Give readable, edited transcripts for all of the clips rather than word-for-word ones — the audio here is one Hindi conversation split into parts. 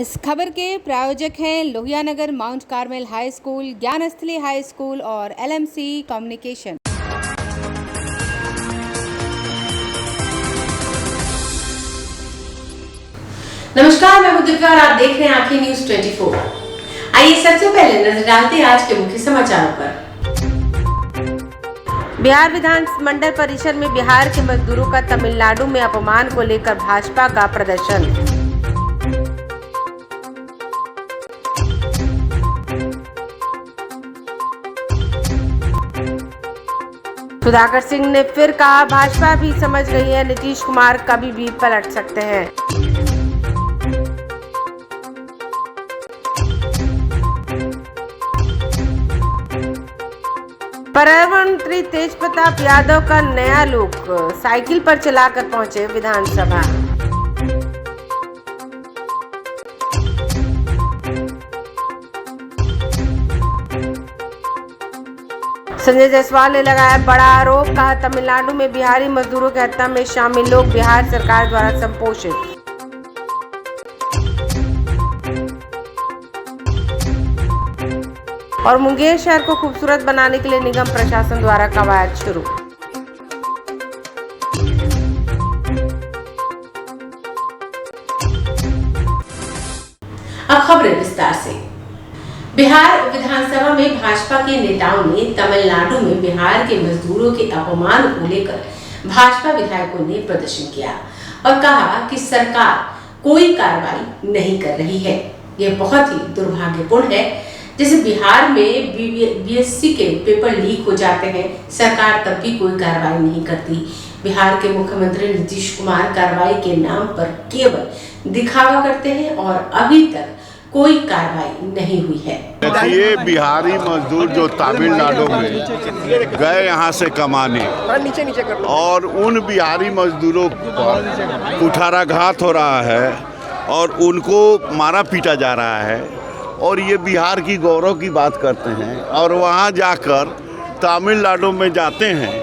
इस खबर के प्रायोजक हैं Lohia Nagar Mount Carmel high school, Gyansthali high school और LMC कम्युनिकेशन। नमस्कार, मैं हूं दिव्या और आप देख रहे हैं आंखें न्यूज 24। आइए सबसे पहले नजर डालते हैं आज के मुख्य समाचारों पर। बिहार विधानमंडल परिषद में बिहार के मजदूरों का तमिलनाडु में अपमान को लेकर भाजपा का प्रदर्शन। सुधाकर सिंह ने फिर कहा, भाजपा भी समझ गई है नीतीश कुमार कभी भी पलट सकते हैं। पर्यावरण मंत्री तेज प्रताप यादव का नया लुक, साइकिल पर चलाकर पहुंचे विधानसभा। संजय जायसवाल ने लगाया बड़ा आरोप, कहा तमिलनाडु में बिहारी मजदूरों की हत्या में शामिल लोग बिहार सरकार द्वारा संपोषित। और मुंगेर शहर को खूबसूरत बनाने के लिए निगम प्रशासन द्वारा कवायद शुरू। अब खबरें विस्तार से। बिहार विधानसभा में भाजपा के नेताओं ने तमिलनाडु में बिहार के मजदूरों के अपमान को लेकर भाजपा विधायकों ने प्रदर्शन किया और कहा कि सरकार कोई कार्रवाई नहीं कर रही है। यह बहुत ही दुर्भाग्यपूर्ण है। जैसे बिहार में BSc के पेपर लीक हो जाते हैं, सरकार तब भी कोई कार्रवाई नहीं करती। बिहार के मुख्यमंत्री नीतीश कुमार कार्रवाई के नाम पर केवल दिखावा करते हैं और अभी तक कोई कार्रवाई नहीं हुई है। ये बिहारी मजदूर जो तमिलनाडु में गए यहाँ से कमाने और उन बिहारी मजदूरों पर कुठाराघात हो रहा है और उनको मारा पीटा जा रहा है और ये बिहार की गौरव की बात करते हैं और वहाँ जाकर तमिलनाडु में जाते हैं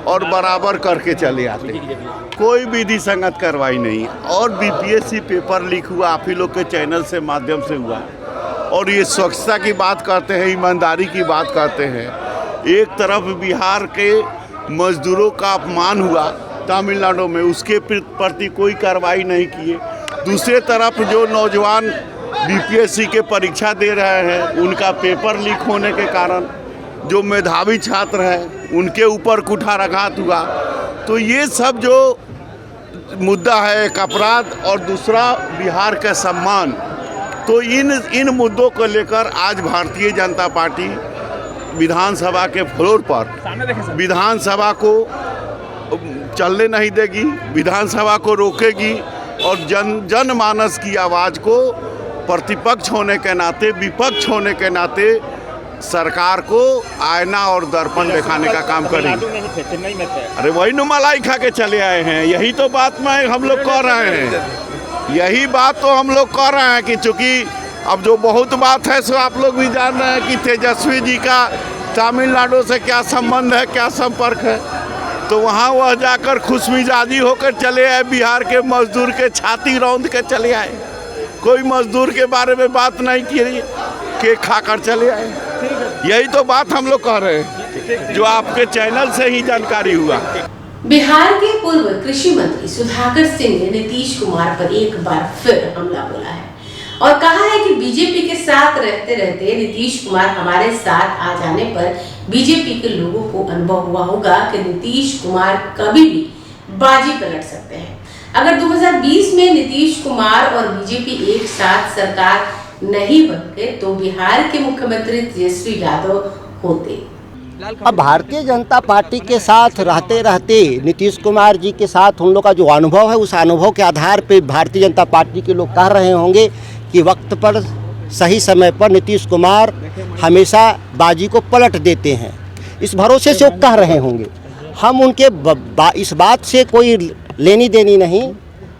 और बराबर करके चले आते हैं। कोई विधि संगत कार्रवाई नहीं। और BPSC पेपर लीक हुआ, आप ही लोग के चैनल से माध्यम से हुआ और ये स्वच्छता की बात करते हैं, ईमानदारी की बात करते हैं। एक तरफ बिहार के मजदूरों का अपमान हुआ तमिलनाडु में, उसके प्रति कोई कार्रवाई नहीं किए। दूसरे तरफ जो नौजवान BPSC के परीक्षा दे रहे हैं, उनका पेपर लीक होने के कारण जो मेधावी छात्र हैं उनके ऊपर कुठाराघात हुआ। तो ये सब जो मुद्दा है, एक अपराध और दूसरा बिहार का सम्मान, तो इन मुद्दों को लेकर आज भारतीय जनता पार्टी विधानसभा के फ्लोर पर विधानसभा को चलने नहीं देगी, विधानसभा को रोकेगी और जनमानस की आवाज़ को प्रतिपक्ष होने के नाते, विपक्ष होने के नाते सरकार को आईना और दर्पण दिखाने का काम करेंगे। अरे वही मलाई खा के चले आए हैं। यही तो बात में हम लोग कह रहे हैं, यही बात तो हम लोग कह रहे हैं कि चूँकि अब जो बहुत बात है सो आप लोग भी जान रहे हैं कि तेजस्वी जी का तमिलनाडु से क्या संबंध है, क्या संपर्क है। तो वहाँ वह जाकर खुशमिजाजी होकर चले आए, बिहार के मजदूर के छाती रौंद के चले आए। कोई मजदूर के बारे में बात नहीं की, केक खाकर चले आए। यही तो बात हम लोग कह रहे हैं, जो आपके चैनल से ही जानकारी हुआ। बिहार के पूर्व कृषि मंत्री सुधाकर सिंह ने नीतीश कुमार पर एक बार फिर हमला बोला है और कहा है कि बीजेपी के साथ रहते रहते नीतीश कुमार हमारे साथ आ जाने पर बीजेपी के लोगों को अनुभव हुआ होगा कि नीतीश कुमार कभी भी बाजी पलट सकते हैं। अगर 2020 में नीतीश कुमार और बीजेपी एक साथ सरकार नहीं बनते तो बिहार के मुख्यमंत्री तेजस्वी यादव होते। अब भारतीय जनता पार्टी के साथ रहते रहते नीतीश कुमार जी के साथ उन लोग का जो अनुभव है, उस अनुभव के आधार पे भारतीय जनता पार्टी के लोग कह रहे होंगे कि वक्त पर सही समय पर नीतीश कुमार हमेशा बाजी को पलट देते हैं। इस भरोसे से वो कह रहे होंगे। हम उनके इस बात से कोई लेनी देनी नहीं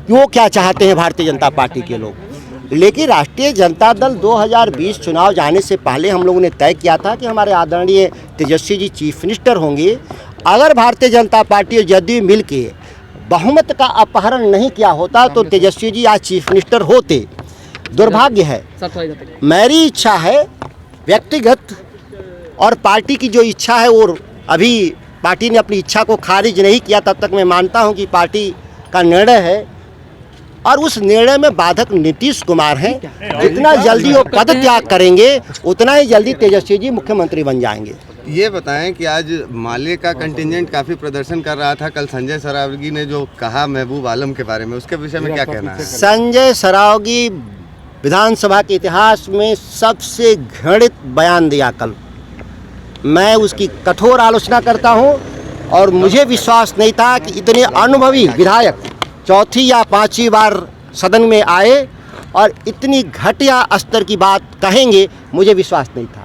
कि वो क्या चाहते हैं भारतीय जनता पार्टी के लोग। लेकिन राष्ट्रीय जनता दल 2020 चुनाव जाने से पहले हम लोगों ने तय किया था कि हमारे आदरणीय तेजस्वी जी चीफ मिनिस्टर होंगे। अगर भारतीय जनता पार्टी और जदयू मिल के बहुमत का अपहरण नहीं किया होता तो तेजस्वी जी आज चीफ मिनिस्टर होते। दुर्भाग्य है। मेरी इच्छा है व्यक्तिगत और पार्टी की जो इच्छा है वो अभी पार्टी ने अपनी इच्छा को खारिज नहीं किया, तब तक मैं मानता हूं कि पार्टी का निर्णय है और उस निर्णय में बाधक नीतीश कुमार हैं। जितना जल्दी वो पद त्याग करेंगे उतना ही जल्दी तेजस्वी जी मुख्यमंत्री बन जाएंगे। ये बताएं कि आज माले का कंटिंजेंट काफ़ी प्रदर्शन कर रहा था, कल संजय सरावगी ने जो कहा महबूब आलम के बारे में, उसके विषय में क्या कहना है? संजय सरावगी विधानसभा के इतिहास में सबसे घृणित बयान दिया कल। मैं उसकी कठोर आलोचना करता हूं और मुझे विश्वास नहीं था कि इतने अनुभवी विधायक चौथी या पांचवी बार सदन में आए और इतनी घटिया स्तर की बात कहेंगे, मुझे विश्वास नहीं था।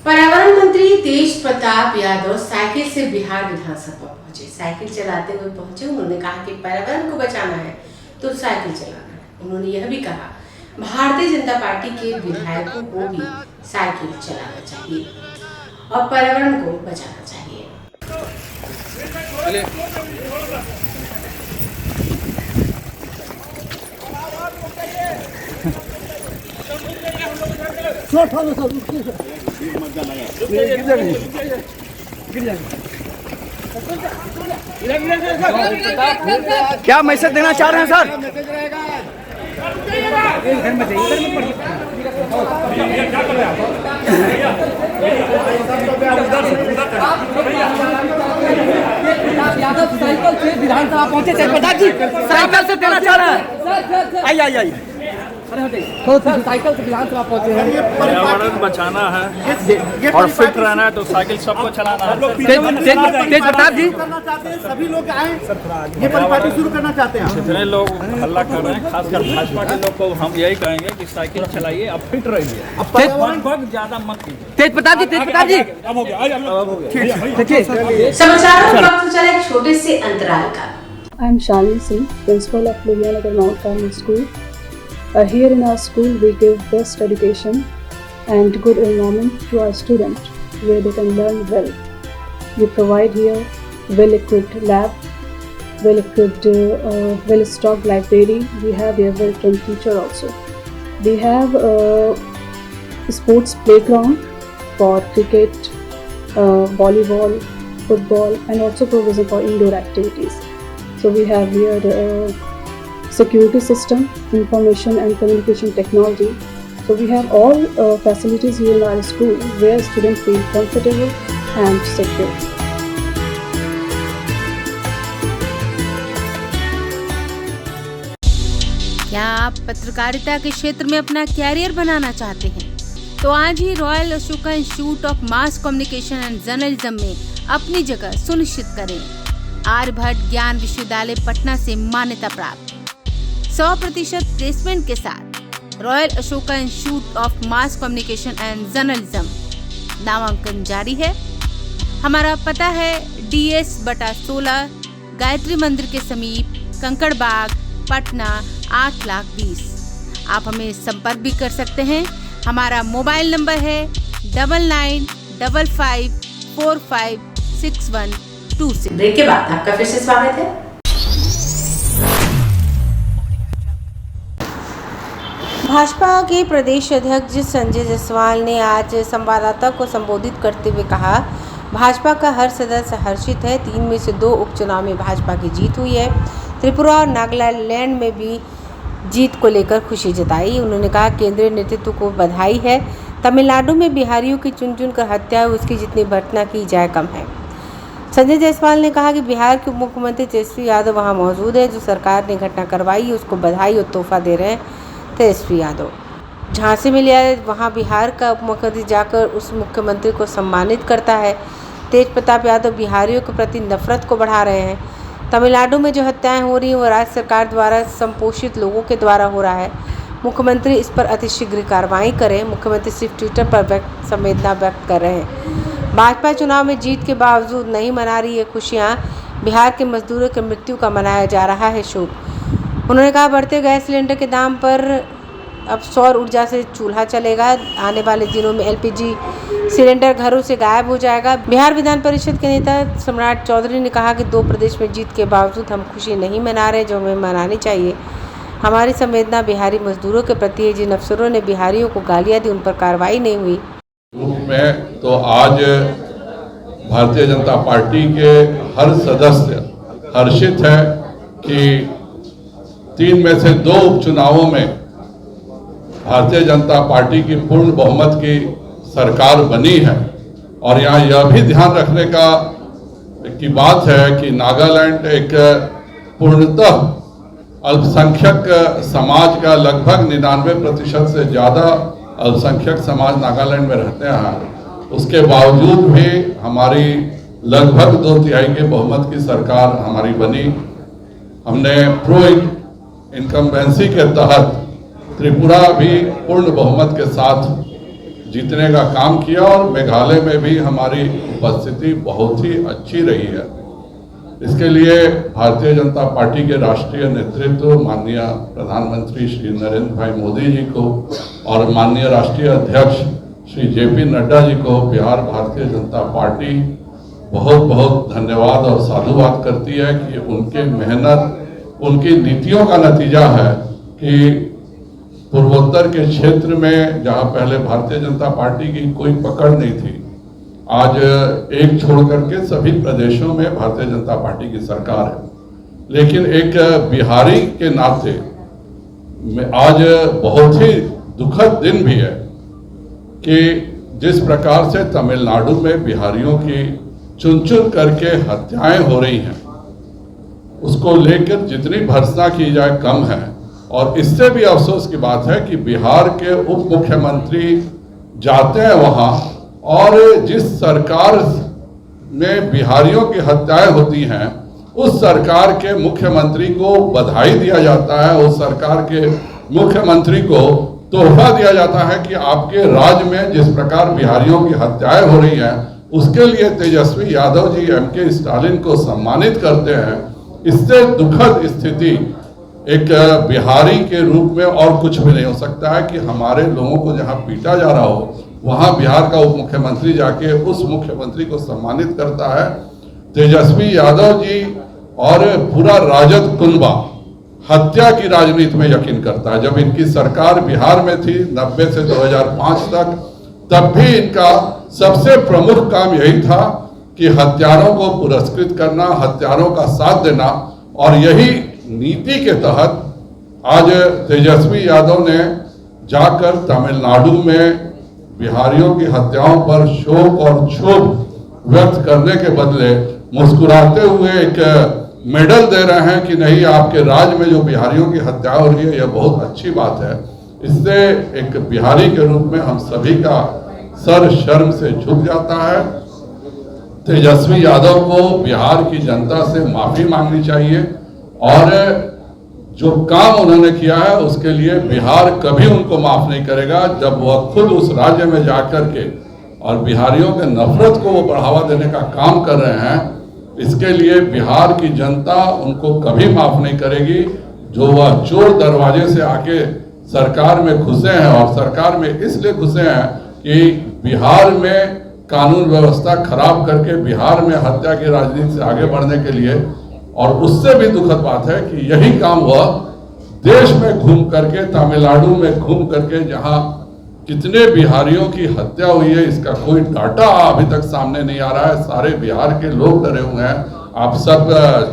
पर्यावरण मंत्री तेज प्रताप यादव साइकिल से बिहार विधानसभा पहुंचे। साइकिल चलाते हुए पहुंचे। उन्होंने कहा कि पर्यावरण को बचाना है तो साइकिल चलाना है। उन्होंने यह भी कहा भारतीय जनता पार्टी के विधायकों को भी साइकिल चलाना चाहिए और पर्यावरण को बचाना चाहिए। क्या मैसेज देना चाह रहे हैं सर? यादव साइकिल से विधानसभा पहुंचे थे। प्रधान जी साइकिल से देना चाह रहे हैं। आइए साइकिल से विधानसभा पहुंचे हैं। पर्यावरण बचाना है और फिट रहना है तो साइकिल सबको चलाना है। तेज प्रताप जी करना चाहते हैं, सभी लोग आए, ये परिपाटी शुरू करना चाहते हैं। जितने लोग हल्ला कर रहे हैं, खासकर भाजपा के लोग को हम यही कहेंगे कि साइकिल चलाइए, अब फिट रहिए, अब ज्यादा मत कीजिए। तेज प्रताप जी अब हो गया। समाचारों का वक्त चला एक छोटे से अंतराल का। I am Shalini Singh, principal of Lohianagar Mount Carmel School. Here in our school, we give best education and good environment to our students, where they can learn well. We provide here well-equipped lab, well-equipped, well-stocked library. We have here well-trained teacher also. We have a sports playground for cricket, volleyball, football, and also provision for indoor activities. So we have here security system, information and communication technology. So we have all facilities here in our school where students feel comfortable and secure. क्या आप पत्रकारिता के क्षेत्र में अपना कैरियर बनाना चाहते हैं? तो आज ही Royal Ashoka Institute of Mass Communication and Journalism में अपनी जगह सुनिश्चित करें। आर्यभट्ट ज्ञान विश्वविद्यालय पटना से मान्यता प्राप्त 100% प्लेसमेंट के साथ royal Ashoka Institute of Mass Communication and journalism नामांकन जारी है। हमारा पता है DS/16 गायत्री मंदिर के समीप कंकड़बाग पटना 8,20,000। आप हमें संपर्क भी कर सकते हैं। हमारा मोबाइल नंबर है 9955456126। ब्रेक के बाद आपका फिर से स्वागत है। भाजपा के प्रदेश अध्यक्ष संजय जायसवाल ने आज संवाददाता को संबोधित करते हुए कहा, भाजपा का हर सदस्य हर्षित है। 3 में से 2 उपचुनाव में भाजपा की जीत हुई है। त्रिपुरा और नागालैंड में भी जीत को लेकर खुशी जताई। उन्होंने कहा, केंद्रीय नेतृत्व को बधाई है। तमिलनाडु में बिहारियों की चुन चुन कर हत्या हुई, उसकी जितनी भर्त्सना की जाए कम है। संजय जायसवाल ने कहा कि बिहार के उप मुख्यमंत्री तेजस्वी यादव वहां मौजूद है। जो सरकार ने घटना करवाई उसको बधाई और तोहफा दे रहे हैं तेजस्वी यादव। झांसी में लिया वहां बिहार का उप मुख्यमंत्री जाकर उस मुख्यमंत्री को सम्मानित करता है। तेज प्रताप यादव बिहारियों के प्रति नफरत को बढ़ा रहे हैं। तमिलनाडु में जो हत्याएं हो रही हैं वो राज्य सरकार द्वारा संपोषित लोगों के द्वारा हो रहा है। मुख्यमंत्री इस पर अतिशीघ्र कार्रवाई करें। मुख्यमंत्री सिर्फ ट्विटर पर संवेदना व्यक्त कर रहे हैं। भाजपा चुनाव में जीत के बावजूद नहीं मना रही है खुशियाँ। बिहार के मजदूरों की मृत्यु का मनाया जा रहा है शोक। उन्होंने कहा, बढ़ते गैस सिलेंडर के दाम पर अब सौर ऊर्जा से चूल्हा चलेगा। आने वाले दिनों में LPG सिलेंडर घरों से गायब हो जाएगा। बिहार विधान परिषद के नेता सम्राट चौधरी ने कहा कि 2 प्रदेश में जीत के बावजूद हम खुशी नहीं मना रहे जो हमें मनानी चाहिए। हमारी संवेदना बिहारी मजदूरों के प्रति है। जिन अफसरों ने बिहारियों को गालियां दी उन पर कार्रवाई नहीं हुई। रूप में तो आज भारतीय जनता पार्टी के हर सदस्य हर्षित है कि 3 में से 2 उपचुनावों में भारतीय जनता पार्टी की पूर्ण बहुमत की सरकार बनी है। और यहाँ यह भी ध्यान रखने की बात है कि नागालैंड एक पूर्णतः अल्पसंख्यक समाज का लगभग 99% से ज़्यादा अल्पसंख्यक समाज नागालैंड में रहते हैं। उसके बावजूद भी हमारी लगभग 2/3 के बहुमत की सरकार हमारी बनी। हमने प्रो इनकम्बेंसी के तहत त्रिपुरा भी पूर्ण बहुमत के साथ जीतने का काम किया और मेघालय में भी हमारी उपस्थिति बहुत ही अच्छी रही है। इसके लिए भारतीय जनता पार्टी के राष्ट्रीय नेतृत्व माननीय प्रधानमंत्री श्री नरेंद्र भाई मोदी जी को और माननीय राष्ट्रीय अध्यक्ष श्री JP नड्डा जी को बिहार भारतीय जनता पार्टी बहुत बहुत धन्यवाद और साधुवाद करती है कि उनके मेहनत, उनकी नीतियों का नतीजा है कि पूर्वोत्तर के क्षेत्र में जहां पहले भारतीय जनता पार्टी की कोई पकड़ नहीं थी, आज एक छोड़ करके सभी प्रदेशों में भारतीय जनता पार्टी की सरकार है। लेकिन एक बिहारी के नाते आज बहुत ही दुखद दिन भी है कि जिस प्रकार से तमिलनाडु में बिहारियों की चुन चुन करके हत्याएं हो रही हैं, उसको लेकर जितनी भर्त्सना की जाए कम है। और इससे भी अफसोस की बात है कि बिहार के उप मुख्यमंत्री जाते हैं वहाँ और जिस सरकार में बिहारियों की हत्याएं होती हैं उस सरकार के मुख्यमंत्री को बधाई दिया जाता है, उस सरकार के मुख्यमंत्री को तोहफा दिया जाता है कि आपके राज्य में जिस प्रकार बिहारियों की हत्याएं हो रही हैं उसके लिए तेजस्वी यादव जी MK स्टालिन को सम्मानित करते हैं। इससे दुखद स्थिति एक बिहारी के रूप में और कुछ भी नहीं हो सकता है कि हमारे लोगों को जहां पीटा जा रहा हो वहां बिहार का उप मुख्यमंत्री जाके उस मुख्यमंत्री को सम्मानित करता है। तेजस्वी यादव जी और पूरा राजद कुनबा हत्या की राजनीति में यकीन करता है। जब इनकी सरकार बिहार में थी 90 से 2005 तक, तब भी इनका सबसे प्रमुख काम यही था कि हत्यारों को पुरस्कृत करना, हत्यारों का साथ देना। और यही नीति के तहत आज तेजस्वी यादव ने जाकर तमिलनाडु में बिहारियों की हत्याओं पर शोक और क्षोभ व्यक्त करने के बदले मुस्कुराते हुए एक मेडल दे रहे हैं कि नहीं, आपके राज्य में जो बिहारियों की हत्या हो रही है यह बहुत अच्छी बात है। इससे एक बिहारी के रूप में हम सभी का सर शर्म से झुक जाता है। तेजस्वी यादव को बिहार की जनता से माफी मांगनी चाहिए और जो काम उन्होंने किया है उसके लिए बिहार कभी उनको माफ नहीं करेगा। जब वह खुद उस राज्य में जाकर के और बिहारियों के नफरत को वो बढ़ावा देने का काम कर रहे हैं, इसके लिए बिहार की जनता उनको कभी माफ नहीं करेगी। जो वह चोर दरवाजे से आके सरकार में घुसे हैं और सरकार में इसलिए घुसे हैं कि बिहार में कानून व्यवस्था खराब करके बिहार में हत्या की राजनीति से आगे बढ़ने के लिए, और उससे भी दुखद बात है कि यही काम वह देश में घूम करके, तमिलनाडु में घूम करके, जहां कितने बिहारियों की हत्या हुई है इसका कोई डाटा अभी तक सामने नहीं आ रहा है। सारे बिहार के लोग डरे हुए हैं। आप सब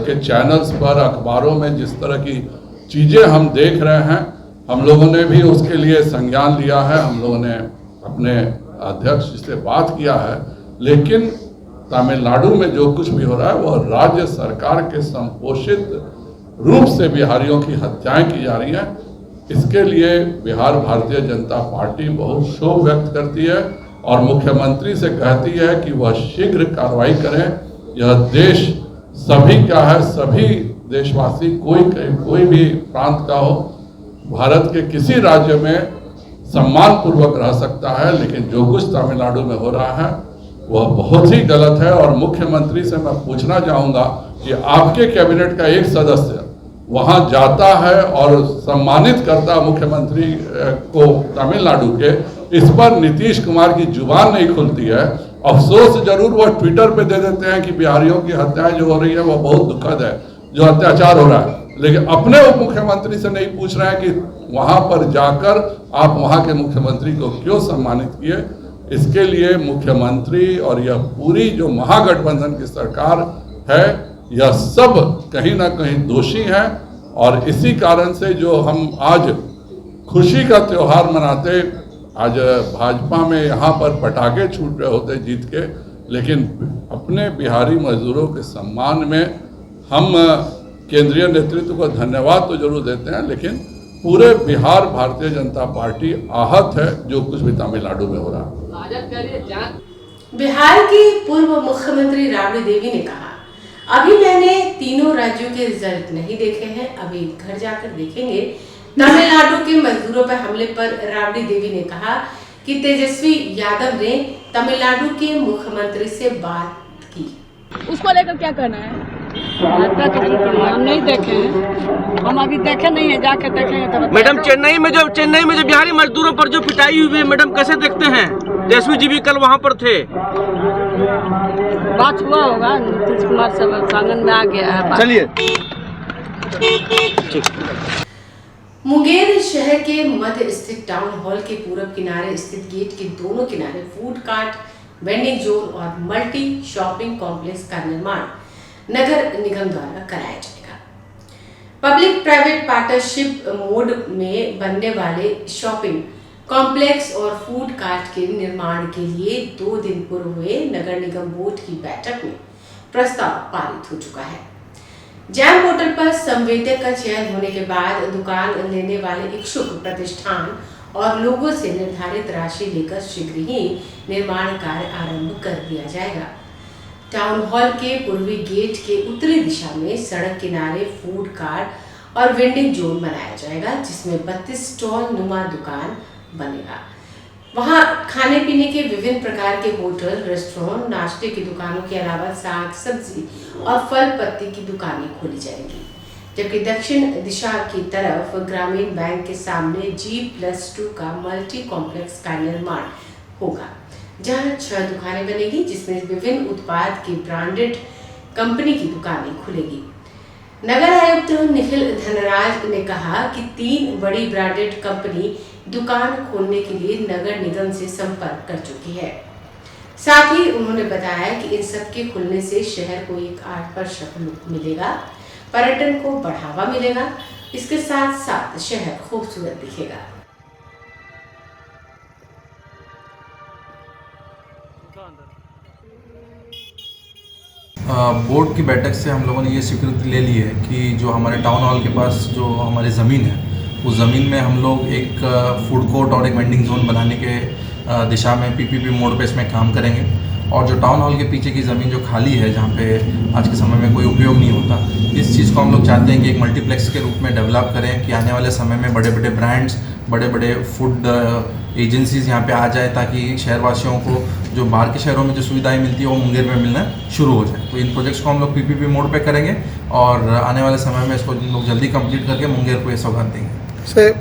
के चैनल्स पर, अखबारों में जिस तरह की चीज़ें हम देख रहे हैं, हम लोगों ने भी उसके लिए संज्ञान लिया है। हम लोगों ने अपने अध्यक्ष से बात किया है, लेकिन तमिलनाडु में जो कुछ भी हो रहा है वह राज्य सरकार के संपोषित रूप से बिहारियों की हत्याएं की जा रही हैं। इसके लिए बिहार भारतीय जनता पार्टी बहुत शोक व्यक्त करती है और मुख्यमंत्री से कहती है कि वह शीघ्र कार्रवाई करें। यह देश सभी का है, सभी देशवासी, कोई भी प्रांत का हो, भारत के किसी राज्य में सम्मान पूर्वक रह सकता है, लेकिन जो कुछ तमिलनाडु में हो रहा है वह बहुत ही गलत है। और मुख्यमंत्री से मैं पूछना चाहूँगा कि आपके कैबिनेट का एक सदस्य वहाँ जाता है और सम्मानित करता मुख्यमंत्री को तमिलनाडु के, इस पर नीतीश कुमार की जुबान नहीं खुलती है। अफसोस जरूर वह ट्विटर पे दे देते हैं कि बिहारियों की हत्याएं जो हो रही है वह बहुत दुखद है, जो अत्याचार हो रहा है, लेकिन अपने उप मुख्यमंत्री से नहीं पूछ रहे हैं कि वहां पर जाकर आप वहां के मुख्यमंत्री को क्यों सम्मानित किए। इसके लिए मुख्यमंत्री और यह पूरी जो महागठबंधन की सरकार है, यह सब कहीं ना कहीं दोषी हैं। और इसी कारण से जो हम आज खुशी का त्योहार मनाते, आज भाजपा में यहाँ पर पटाखे छूट रहे होते जीत के, लेकिन अपने बिहारी मजदूरों के सम्मान में हम केंद्रीय नेतृत्व को धन्यवाद तो जरूर देते हैं, लेकिन पूरे बिहार भारतीय जनता पार्टी आहत है जो कुछ भी तमिलनाडु में हो रहा है। बिहार की पूर्व मुख्यमंत्री राबड़ी देवी ने कहा, अभी मैंने तीनों राज्यों के रिजल्ट नहीं देखे हैं, अभी घर जाकर देखेंगे। तमिलनाडु के मजदूरों पर हमले पर राबड़ी देवी ने कहा कि तेजस्वी यादव ने तमिलनाडु के मुख्यमंत्री से बात की। उसको लेकर क्या करना है? हम नहीं देखे हैं, हम अभी देखे नहीं है, जाके देखेंगे तब। मैडम चेन्नई में जो बिहारी मजदूरों पर जो पिटाई हुई है, मैडम कैसे देखते हैं? तेजस्वी जी भी कल वहाँ पर थे। बात हुआ होगा, नीतीश कुमार सब सांगन में आ गया है। चलिए। मुंगेर शहर के मध्य स्थित टाउन हॉल के पूरब किनारे स्थित गेट के दोनों किनारे फूड कार्ट, वेंडिंग जोन और मल्टी शॉपिंग कॉम्प्लेक्स का निर्माण नगर निगम द्वारा कराया जाएगा। पब्लिक प्राइवेट पार्टनरशिप मोड में बनने वाले शॉपिंग कॉम्प्लेक्स और फूड कार्ट के निर्माण के लिए 2 दिन पूर्व हुए नगर निगम बोर्ड की बैठक में प्रस्ताव पारित हो चुका है। जैम पोर्टल पर संवेदक का चयन होने के बाद दुकान लेने वाले इच्छुक प्रतिष्ठान और लोगों से निर्धारित राशि लेकर शीघ्र ही निर्माण कार्य आरंभ कर दिया जाएगा। टाउन हॉल के पूर्वी गेट के उत्तरी दिशा में सड़क किनारे फूड कार्ट और वेंडिंग जोन बनाया जाएगा, जिसमें 32 स्टॉल नुमा दुकान बनेगा। वहां खाने पीने के विभिन्न प्रकार के होटल, रेस्टोरेंट, नाश्ते की दुकानों के अलावा साग सब्जी और फल पत्ती की दुकानें खोली जाएंगी। जबकि दक्षिण दिशा की तरफ ग्रामीण बैंक के सामने G+2 का मल्टी कॉम्प्लेक्स का निर्माण होगा, जहां 6 दुकानें बनेगी, जिसमें विभिन्न उत्पाद की ब्रांडेड कंपनी की दुकानें खुलेगी। नगर आयुक्त निखिल धनराज ने कहा कि 3 बड़ी ब्रांडेड कंपनी दुकान खोलने के लिए नगर निगम से संपर्क कर चुकी है। साथ ही उन्होंने बताया कि इन सब के खुलने से शहर को एक आकर्षक लुक मिलेगा, पर्यटन को बढ़ावा मिलेगा, इसके साथ साथ शहर खूबसूरत दिखेगा। बोर्ड की बैठक से हम लोगों ने ये स्वीकृति ले ली है कि जो हमारे टाउन हॉल के पास जो हमारी ज़मीन है, उस ज़मीन में हम लोग एक फूड कोर्ट और एक वेंडिंग जोन बनाने के दिशा में पीपीपी मोड पे इसमें काम करेंगे। और जो टाउन हॉल के पीछे की ज़मीन जो खाली है, जहाँ पे आज के समय में कोई उपयोग नहीं होता, इस चीज़ को हम लोग चाहते हैं कि एक मल्टीप्लेक्स के रूप में डेवलप करें कि आने वाले समय में बड़े बड़े ब्रांड्स, बड़े बड़े फूड एजेंसीज़ यहाँ पे आ जाए, ताकि शहरवासियों को जो बाहर के शहरों में जो सुविधाएं मिलती है वो मुंगेर में मिलना शुरू हो जाए। तो इन प्रोजेक्ट्स को हम लोग पीपीपी मोड पे करेंगे और आने वाले समय में इसको लोग जल्दी कंप्लीट करके मुंगेर को ये सौगात देंगे। सर,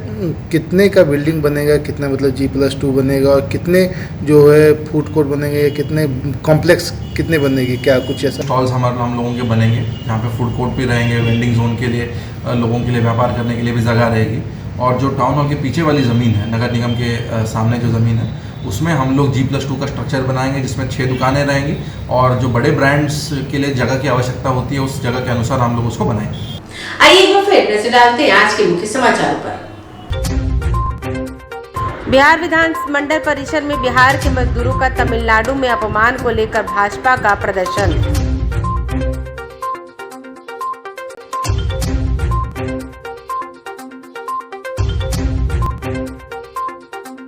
कितने का बिल्डिंग बनेगा, कितना मतलब G+2 बनेगा, और कितने जो है फूड कोर्ट बनेंगे, कितने कॉम्प्लेक्स कितने बनेगी, क्या कुछ ऐसा? स्टॉल्स हम लोगों के बनेंगे, जहाँ पे फूड कोर्ट भी रहेंगे, वेंडिंग जोन के लिए लोगों के लिए व्यापार करने के लिए भी जगह रहेगी। और जो टाउन हॉल के पीछे वाली ज़मीन है, नगर निगम के सामने जो ज़मीन है, उसमें हम लोग G+2 का स्ट्रक्चर बनाएंगे, जिसमें 6 दुकानें रहेंगी और जो बड़े ब्रांड्स के लिए जगह की आवश्यकता होती है, उस जगह के अनुसार हम लोग उसको बनाएंगे। आइए एक बार फिर नजर डालते हैं आज के मुख्य समाचारों पर। बिहार विधानमंडल परिसर में बिहार के मजदूरों का तमिलनाडु में अपमान को लेकर भाजपा का प्रदर्शन।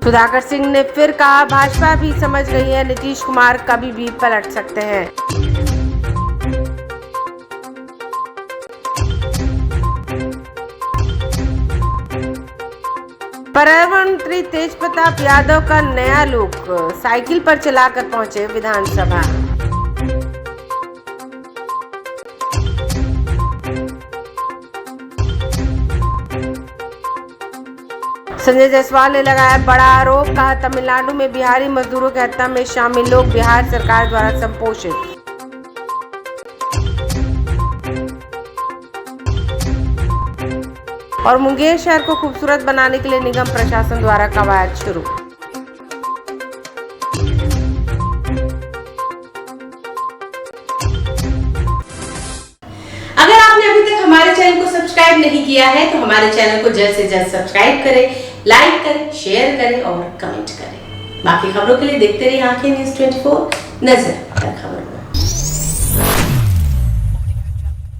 सुधाकर सिंह ने फिर कहा, भाजपा भी समझ गई है नीतीश कुमार कभी भी पलट सकते हैं। पर्यावरण मंत्री तेज प्रताप यादव का नया लुक, साइकिल पर चलाकर पहुंचे विधानसभा। संजय जायसवाल ने लगाया बड़ा आरोप, कहा तमिलनाडु में बिहारी मजदूरों की हत्या में शामिल लोग बिहार सरकार द्वारा संपोषित। और मुंगेर शहर को खूबसूरत बनाने के लिए निगम प्रशासन द्वारा कवायद शुरू। अगर आपने अभी तक हमारे चैनल को सब्सक्राइब नहीं किया है तो हमारे चैनल को जल्द से जल्द सब्सक्राइब करें, लाइक करें, शेयर करें और कमेंट करें। बाकी खबरों के लिए देखते रहिए आंखें न्यूज़ 24। नजर खबर।